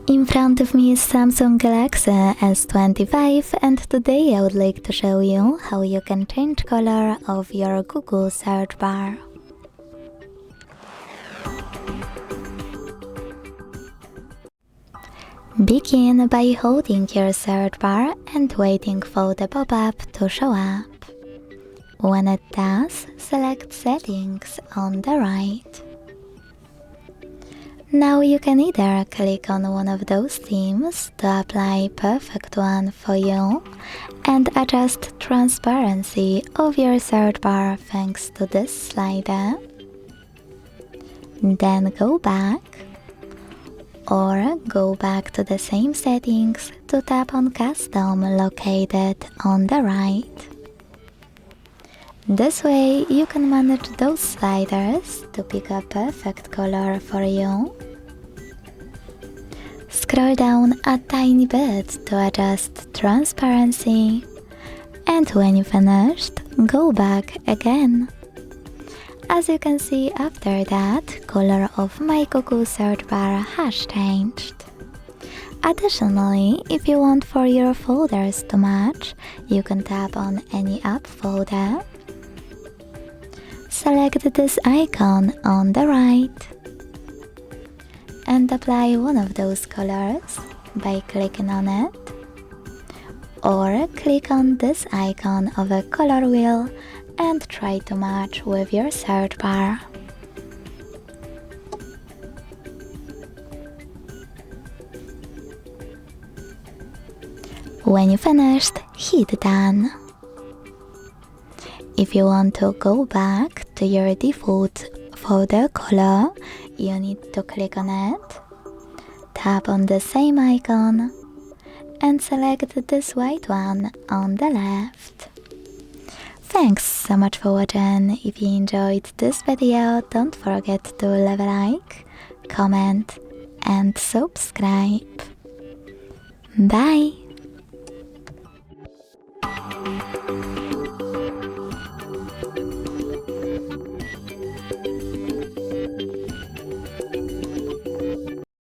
In front of me is Samsung Galaxy S25 and today I would like to show you how you can change color of your Google search bar. Begin by holding your search bar and waiting for the pop-up to show up. When it does, select Settings on the right. Now you can either click on one of those themes to apply perfect one for you and adjust transparency of your search bar thanks to this slider. Then go back, or go back to the same settings to tap on Custom located on the right. This way you can manage those sliders to pick a perfect color for you. Scroll down a tiny bit to adjust transparency, and when you finished, go back again. As you can see, after that, color of my Google search bar has changed. Additionally, if you want for your folders to match, you can tap on any app folder. Select this icon on the right and apply one of those colors by clicking on it, or click on this icon of a color wheel and try to match with your search bar. When you finished, hit Done. If you want to go back to your default folder color, you need to click on it, tap on the same icon, and select this white one on the left. Thanks so much for watching. If you enjoyed this video, don't forget to leave a like, comment, and subscribe. Bye!